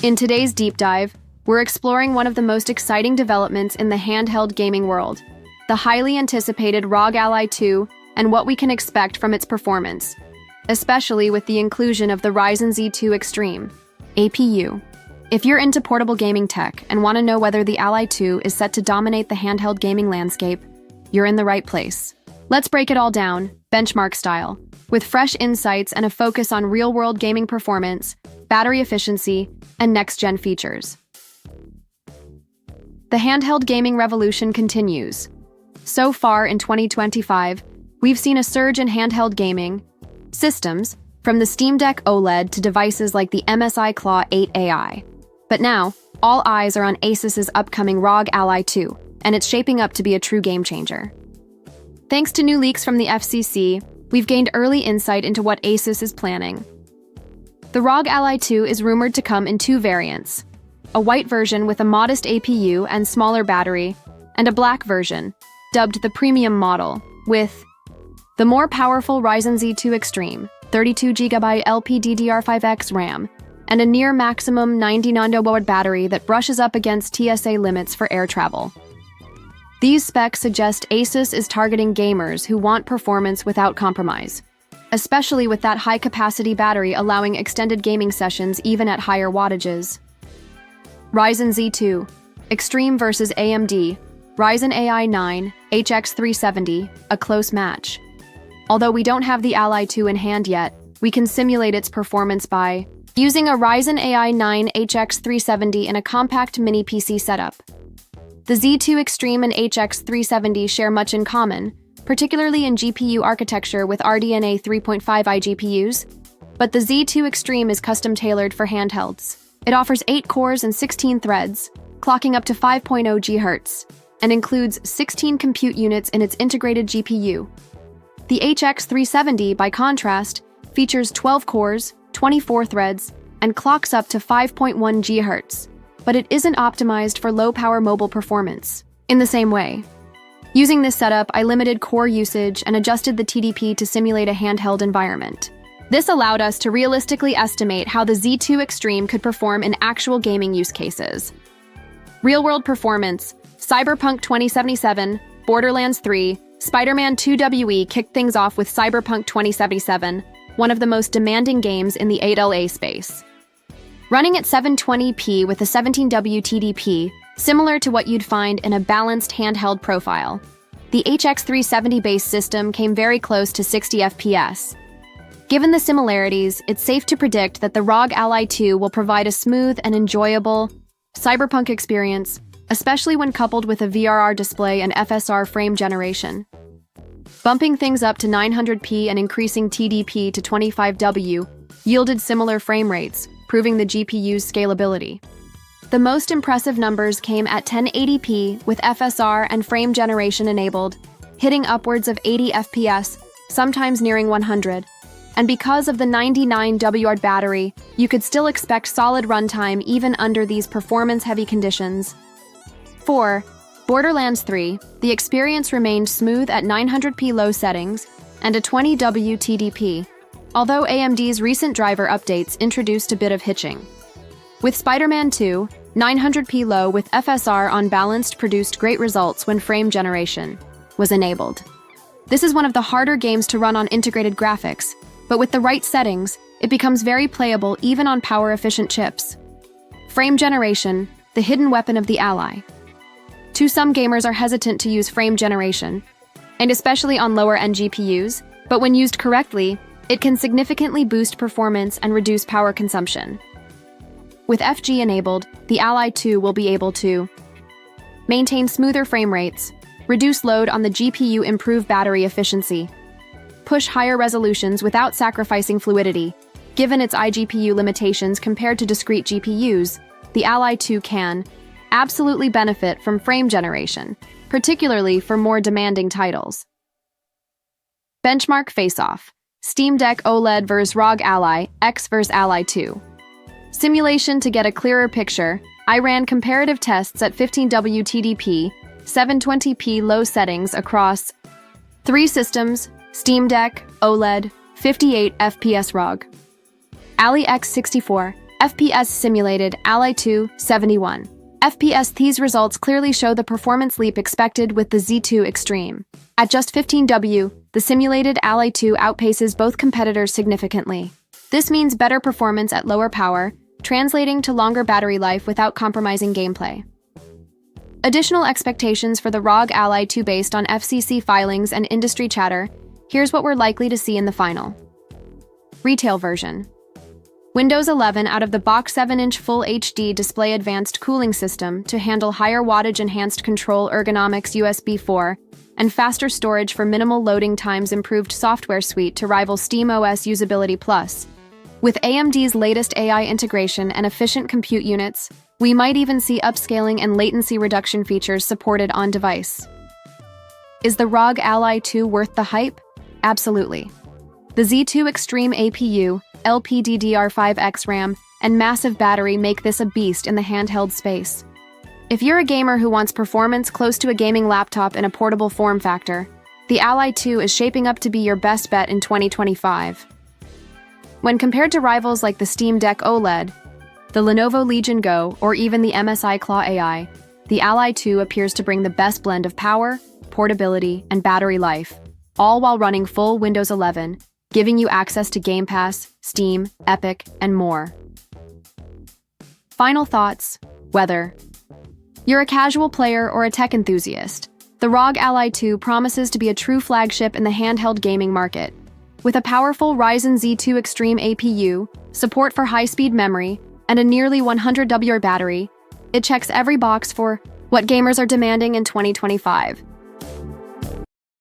In today's deep dive, we're exploring one of the most exciting developments in the handheld gaming world, the highly anticipated ROG Ally 2 and what we can expect from its performance, especially with the inclusion of the Ryzen Z2 Extreme APU. If you're into portable gaming tech and want to know whether the Ally 2 is set to dominate the handheld gaming landscape, you're in the right place. Let's break it all down, benchmark style, with fresh insights and a focus on real-world gaming performance, battery efficiency, and next-gen features. The handheld gaming revolution continues. So far in 2025, we've seen a surge in handheld gaming systems, from the Steam Deck OLED to devices like the MSI Claw 8 AI. But now, all eyes are on Asus's upcoming ROG Ally 2, and it's shaping up to be a true game-changer. Thanks to new leaks from the FCC, we've gained early insight into what Asus is planning. The ROG Ally 2 is rumored to come in two variants: a white version with a modest APU and smaller battery, and a black version, dubbed the premium model, with the more powerful Ryzen Z2 Extreme, 32GB LPDDR5X RAM, and a near maximum 99 kWh battery that brushes up against TSA limits for air travel. These specs suggest Asus is targeting gamers who want performance without compromise, especially with that high-capacity battery allowing extended gaming sessions even at higher wattages. Ryzen Z2 Extreme versus AMD Ryzen AI 9 HX370, a close match. Although we don't have the Ally 2 in hand yet, we can simulate its performance by using a Ryzen AI 9 HX370 in a compact mini PC setup. The Z2 Extreme and HX370 share much in common, particularly in GPU architecture with RDNA 3.5i GPUs, but the Z2 Extreme is custom-tailored for handhelds. It offers 8 cores and 16 threads, clocking up to 5.0 GHz, and includes 16 compute units in its integrated GPU. The HX370, by contrast, features 12 cores, 24 threads, and clocks up to 5.1 GHz, but it isn't optimized for low-power mobile performance. In the same way, using this setup, I limited core usage and adjusted the TDP to simulate a handheld environment. This allowed us to realistically estimate how the Z2 Extreme could perform in actual gaming use cases. Real-world performance: Cyberpunk 2077, Borderlands 3, Spider-Man 2 WE kicked things off with Cyberpunk 2077, one of the most demanding games in the 8LA space. Running at 720p with a 17W TDP, similar to what you'd find in a balanced handheld profile, the HX370-based system came very close to 60 FPS. Given the similarities, it's safe to predict that the ROG Ally 2 will provide a smooth and enjoyable Cyberpunk experience, especially when coupled with a VRR display and FSR frame generation. Bumping things up to 900p and increasing TDP to 25W yielded similar frame rates, proving the GPU's scalability. The most impressive numbers came at 1080p with FSR and frame generation enabled, hitting upwards of 80 FPS, sometimes nearing 100. And because of the 99 Wh battery, you could still expect solid runtime even under these performance-heavy conditions. For Borderlands 3, the experience remained smooth at 900p low settings and a 20W TDP, although AMD's recent driver updates introduced a bit of hitching. With Spider-Man 2, 900p low with FSR on balanced produced great results when frame generation was enabled. This is one of the harder games to run on integrated graphics, but with the right settings, it becomes very playable even on power-efficient chips. Frame generation, the hidden weapon of the Ally. Some gamers are hesitant to use frame generation, and especially on lower-end GPUs, but when used correctly, it can significantly boost performance and reduce power consumption. With FG enabled, the Ally 2 will be able to maintain smoother frame rates, reduce load on the GPU, improve battery efficiency, push higher resolutions without sacrificing fluidity. Given its iGPU limitations compared to discrete GPUs, the Ally 2 can absolutely benefit from frame generation, particularly for more demanding titles. Benchmark Faceoff: Steam Deck OLED vs ROG Ally X vs Ally 2. Simulation: to get a clearer picture, I ran comparative tests at 15W TDP, 720p low settings across 3 systems: Steam Deck, OLED, 58 FPS ROG. Ally X64, FPS simulated Ally 2 71. FPS. These results clearly show the performance leap expected with the Z2 Extreme. At just 15W, the simulated Ally 2 outpaces both competitors significantly. This means better performance at lower power, translating to longer battery life without compromising gameplay. Additional expectations for the ROG Ally 2 based on FCC filings and industry chatter. Here's what we're likely to see in the final. Retail version. Windows 11 out of the box 7-inch Full HD display, advanced cooling system to handle higher wattage, enhanced control ergonomics, USB 4, and faster storage for minimal loading times, improved software suite to rival SteamOS usability plus. With AMD's latest AI integration and efficient compute units, we might even see upscaling and latency reduction features supported on device. Is the ROG Ally 2 worth the hype? Absolutely. The Z2 Extreme APU, LPDDR5X RAM, and massive battery make this a beast in the handheld space. If you're a gamer who wants performance close to a gaming laptop in a portable form factor, the Ally 2 is shaping up to be your best bet in 2025. When compared to rivals like the Steam Deck OLED, the Lenovo Legion Go, or even the MSI Claw AI, the Ally 2 appears to bring the best blend of power, portability, and battery life, all while running full Windows 11, giving you access to Game Pass, Steam, Epic, and more. Final thoughts: whether you're a casual player or a tech enthusiast, the ROG Ally 2 promises to be a true flagship in the handheld gaming market. With a powerful Ryzen Z2 Extreme APU, support for high-speed memory, and a nearly 100 WH battery, it checks every box for what gamers are demanding in 2025.